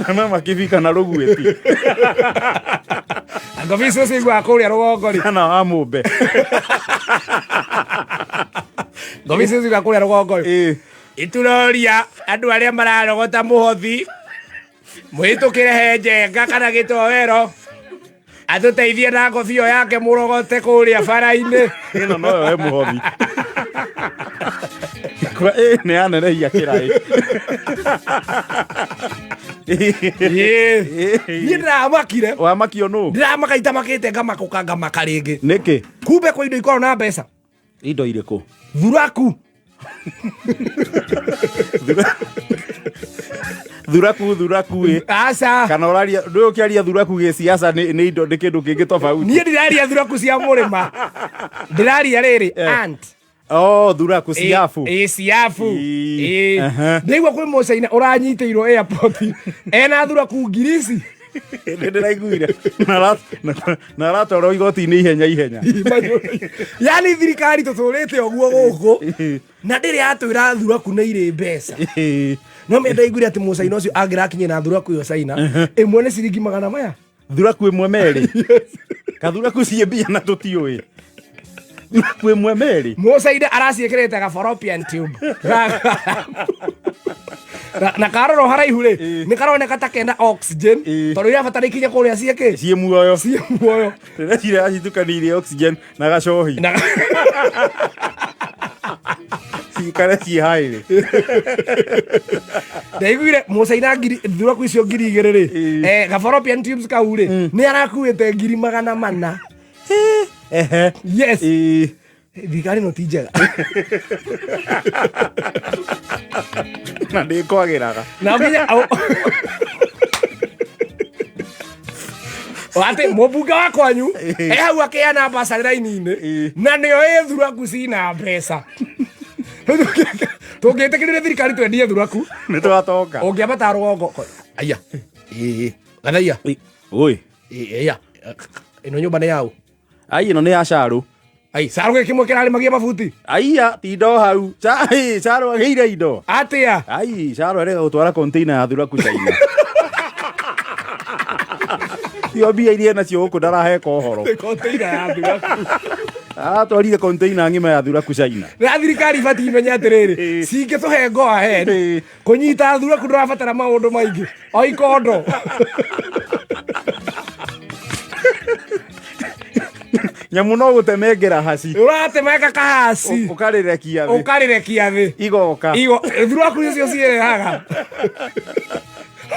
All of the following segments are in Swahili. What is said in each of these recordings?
Kana makifika na rugweti. Angoviso sigwa kuria rugongori. Kana amumbe. Ngoviso sigwa kuria rugongori. Ituroria andu aria mararogota muhothi. Mwitukire henjenga kana gitowero. Atuteithie na ngobio yake murogote kuria bara-ini. Ino no we muhothi. Kwa ne anereia kirai. Ni ndamakire. Wa makio no. Ndamakaita makite ngamakuka ngamaka ringi. Niki? Kumbe kwa indo ikorwo na mbeca. Indo iriku? Thuraku. Thuraku Asa. Kana uraria ndu ukiaria thuraku gi siasa ni indo ni kindu kingi tofauti. Nie ndiraria thuraku cia murima. Ndiraria riri ant. Oh, thuraku siafu. Siafu. Ndigwa kwi mucaina uranyitĩirwo airport. Ena thuraku ngirisi. Ndiraiguire. Na ratoro igoti-inĩ ihenya. Yani thirikari tutũrĩte ũguo gũkũ. Na ndĩrĩ atwĩra thuraku nĩ irĩ mbeca. No me ndaiguire ati mucaina ũcio angĩrakinye na thuraku ĩyo China, ĩmwe nĩ ciringi 100 maya. Thuraku ĩmwe meri. Kathuraku cie mbia na tũtiũĩ. Thuraku ĩmwe meri. Mucaina araciĩkĩrĩte ga fallopian tube. Na karoro haraihu rĩ nĩ karoneka ta kena oxygen tondũ irabatara ikinye kũrĩa ciĩkĩ ciĩ muoyo ndĩrecira citukanirie oxygen na gacohi cikare ciĩ haĩrĩ. Ndaiguire mucaina thuraku icio 2,000 rĩ ga fallopian tubes kau rĩ nĩ arakuĩte 400,000. Yes. Thigari no ti njega. Na ndĩkwagĩraga na nginya ate mũbunge wa kwanyu hau akĩheana mbaca raini-inĩ na nĩo thuraku cina mbeca. Tũngĩtĩkĩrĩria thirikari twendie thuraku nĩ twatonga. ũngĩambata rũgongo aya gathaia oi aya ĩno nyũmba nĩ yaũ? Ai ĩno nĩ ya Sharu. Ai Sharu gĩkĩmwe kĩrarĩ magia mabuti. Aiya ti indo hau. Sharu agĩire indo. Atĩa? Ai Sharu arega gũtwara container ya thuraku China. Yo mbia iria nacio gũkũ ndaraheka ũhoro. Container ya thuraku. Atwarire container ng'ima ya thuraku China. Na thirikari bati imenya atĩrĩrĩ cingĩtũhe go ahead kũnyita thuraku ndũrabatara maũndũ maingĩ o ikondo. Nyamu no gũtemengera haci. Ũratemeka kahasi. Ũkarĩrekia thĩ. Igoka. Thuraku icio ciĩhaga.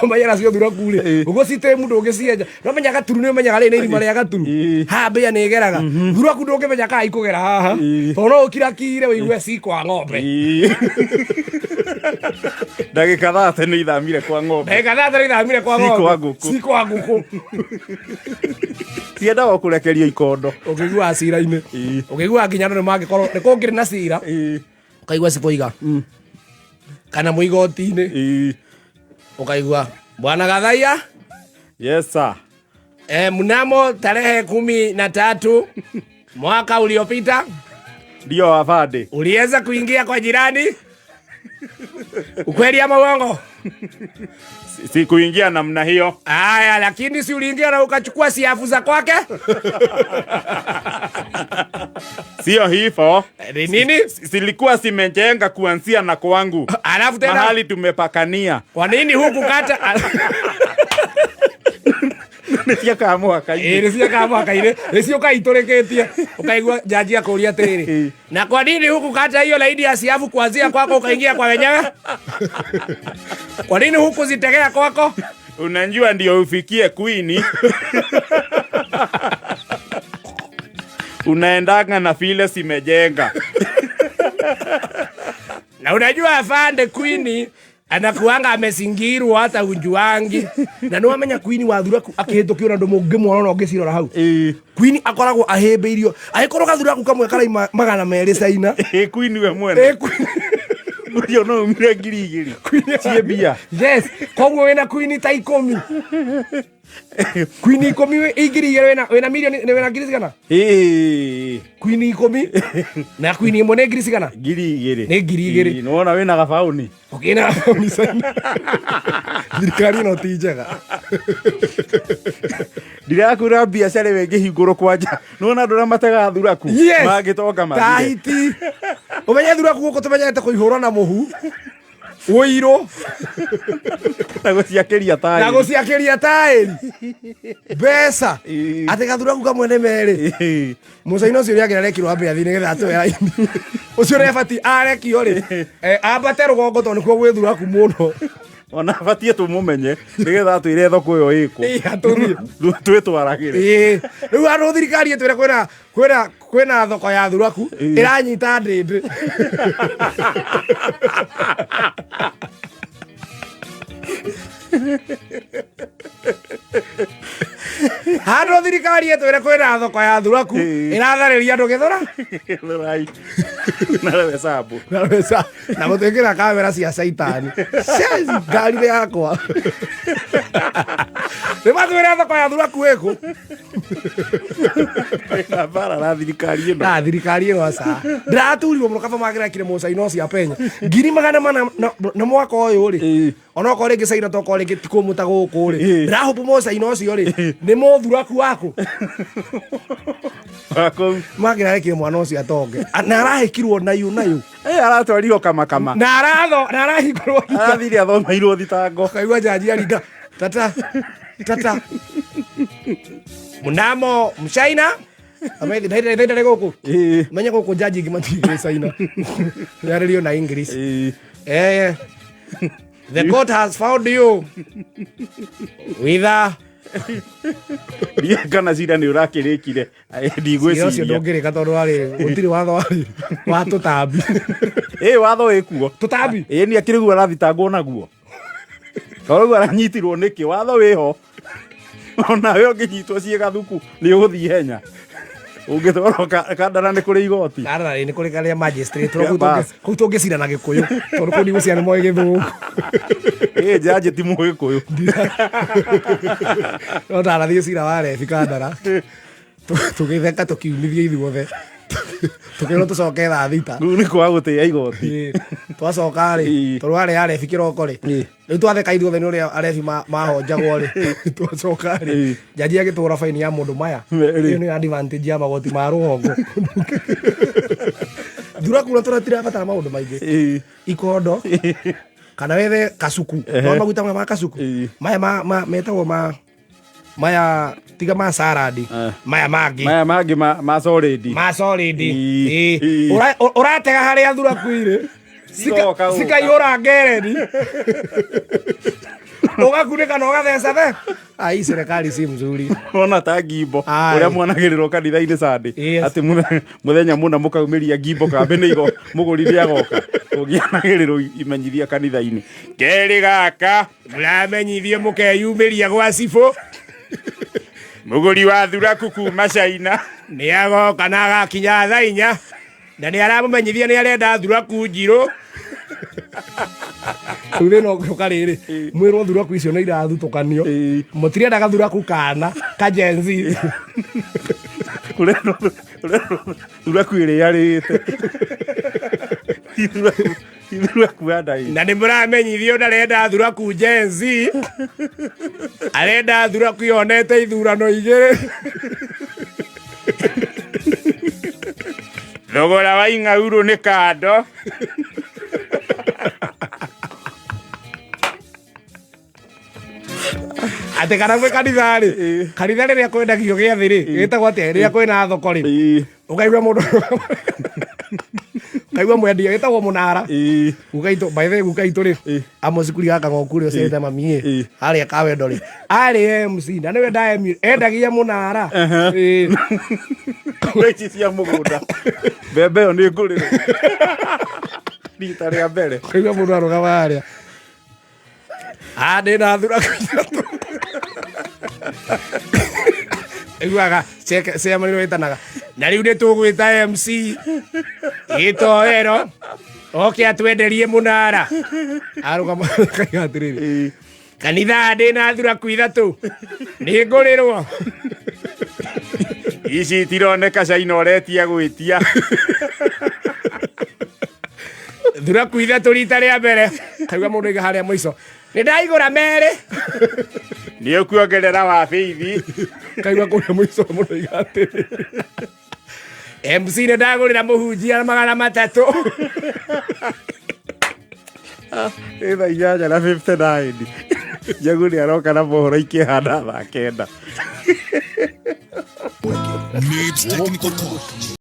Omayera cio thuraku rĩ. Ũguo cite mũndũ ũngĩcienja. No menya gaturu nĩ menyaga rĩ nĩ irima rĩa gaturu. Ha mbĩa nĩ igeraga. Thuraku ndũngĩmenya kana ikũgera haha. Tondũ no ũkirakire wĩigue cikwa ng'ombe. Ndagĩka 30 nĩ ithamire kwa ng'ombe. Ndagĩka 30 nĩ ithamire kwa ng'ombe. Cikwa ngũkũ. Tiendaga kũrekerio ikondo. Ũkĩigua cira-inĩ. Ũkĩigua nginya nĩ mangĩkorwo nĩ kũngĩrĩ na cira. Ũkaigua cipoiga. Kana mũigoti-inĩ. Ukaigua Bwana Gathaia. Yes sir. Mnamo tarehe 13 mwaka uliopita ndio afande uliweza kuingia kwa jirani. Ukweli ama uongo? Si kuingia namna hiyo. Aya, lakini si uliingia na ukachukua siafu za kwake? Sio hivyo. Nini? Silikuwa simejenga kuanzia na kwangu. Alafu tena mahali tumepakania. Kwa nini huku kata? Nĩcia kamwa kaire. Nĩcia kamwa kaire. Nĩcio kaitũrĩkĩtie. Ukaigua jaji akũria tĩrĩ. Na kwa nini huku kata hiyo laini ya siafu kuanzia kwako ukaingia kwa wenyewe? Kwa nini huku zitegea kwako? Unajua ndio ufikie Queen. Unaendanga na vile simejenga. Na unajua afande Queen anakuanga amesingirwa hata unjuangi. Na no amenya Queen wa thuraku akĩhĩtũkio na ndũ mũngĩ mwana no ngĩcirora hau. Queen akoragwo ahĩmbĩirio. Agĩkorwo gathuraku kamwe karaima 200 China. Queen we mwene. Urio no umire ngiri igiri. Cie mbia. Yes, koguo wena queen ta 10. Queen 10 igiri wena milioni wena ngiri cigana? Queen 10 na queen imwe nĩ ngiri cigana? Ngiri igiri. Nĩ ngiri igiri. Nona wena gabauni. Ukina gabauni China. Thirikari no ti njega. Ndirakwĩra biacara ĩyo ĩngĩhingũrwo kwanja. Nona andũ arĩa matega thuraku mangĩtoka mathire. Tahiti. Ũmenye thuraku gũkũ tũmenyete kũihũrwo na mũhu. Ũirũ. Na gũciakĩria taĩri. Na gũciakĩria taĩri. Mbeca. Atĩ gathuraku kamwe nĩ merĩ. Mũcaina ũcio nĩ arekirwo ambĩa thiĩ nĩgetha atwe raini. Ũcio nĩ abati arekio rĩ. Ambate rũgongo tondũ nĩkuo gwĩ thuraku mũno. Ona batie tumumenye nigetha twire thoko yo iko twitwaragire riu andu thirikari twire kwina thoko ya thuraku iranyita ndindi handu thirikari twire kwina thoko ya thuraku irathariria andu githora na gutwikira kamera cia caitani ngari yakwa rimatwire thoko ya thuraku iku bara na thirikari ino thirikari ino aca ndiraturirwo muno kaba magirekire mucaina ucio apenya 400 na mwaka uyu ri ona ko ringi caina to ko ringi tikumuta guku ri ndirahupu mucaina ucio ri ni muthuraku waku magirekire mwana ucio atonge na arahikirwo nayu aratwarirwo kama na arahingurwo arathire athomeirwo thitango kaigua jaji aringa tata Mnamo mchaina Amedi guku menya guku jaji ngimatigire China yarerio na English the court has found you with a kana cira nĩ ũrakĩrĩkire ndigwĩciria ũcio ndũngĩrĩka tondũ warĩ gũtirĩ watho warĩ wa tũtambi watho wĩkuo tũtambi nĩ akĩrĩguo arathitangwo naguo tondũ aranyitirwo nĩkĩ watho wĩho onawe ũngĩnyitwo ciĩga thuku nĩ ũgũthiĩ henya ũngĩtwarwo kandara nĩ kũrĩ igoti kandara nĩ kũrĩ karĩa magistrate kũu tũngĩcira na Gĩkũyũ tondũ kũu ndigũcia nĩ moĩ Gĩthũngũ jaji ti Mũgĩkũyũ no ndarathiĩ cira wa rebi kandara tũgĩtheka tũkiumithia ithuothe tukĩrwo tũcoke thaa thita rĩu nĩ kwaga gũtĩĩa igoti twacoka rĩ tondũ warĩ arebi kĩroko rĩ rĩu twatheka ithuothe nĩ ũrĩa arebi mahonjagwo rĩ twacoka rĩ jaji agĩtũra faini ya mũndũ maya ĩyo nĩ advantage ya magoti ma rũhongo thuraku na tũratirabatara maũndũ maingĩ ikondo kana wethe kacuku no maguta ma kacuku maya metagwo maya tiga ma salad maya mangi ma solid uratega haria thuraku ire sikaiyora ngereni ugakunĩka na ũgatheca the ai serikali si mzuri ona ta ngimbo ũrĩa mwanagĩrĩrwo kanitha-inĩ Sunday atĩ mũthenya mũna mũkaumĩria ngimbo kambĩ-inĩ mũgũri nĩ agoka ũngĩanagĩrĩrwo imenyithia kanitha-inĩ kerĩ gaka mũramenyithie mũkeyumĩria gwa cibũ mũgũri wa thuraku kuma China nĩ agoka na agakinya thaa 4 na nĩ aramũmenyithia nĩ arenda thuraku njirũ Ure no kokarere mwero thuraku icio nĩ irathutũkanio mũtirendaga thuraku kana kajenzi thuraku ĩrĩa yarĩte thuraku andai na nĩ mũramenyithio ndarenda thuraku jenzi arenda thuraku yonete ithurano igĩrĩ thogora wa ing'aurũ nĩ kando ate kana gwe kanitha rĩrĩa kwendagio gĩathĩ rĩ gĩtagwo atĩa rĩrĩa kwĩna thoko rĩ ũkaigua mũndũ kaigua mwendia gĩtagwo mũnara gukaitũ by the way gukaitũ rĩ amocikuri gaka ngoku rĩ ũcete mami harĩa kawendo rĩ arĩ MC na nĩwe endagia mũnara ici cia mũgũnda mbembe ĩyo nĩ ngũrĩre rita rĩa mbere kaigua mũndũ arũgama harĩa ndĩna thuraku iguaga cemanĩrwo ĩtanaga na rĩu nĩ tũgwĩta MC gĩtoero oke atwenderie munara arugama kaiga atiriri kanitha ndina thuraku ithatu ni ngurirwo ici tironeka caina ũretia gwĩtia thuraku ithatu rita rĩa mbere kaiga mũndũ iga harĩa mũico nĩ ndaigũra merĩ nĩ ũkuongerera wa bithi kaiga kũrĩa mũico mũndũ iga atĩrĩ MC nĩ ndagũrĩra mũhunjia 300 nĩ thaa 8:59 Njagu nĩ aroka na mohoro ikĩhanda thaa 9.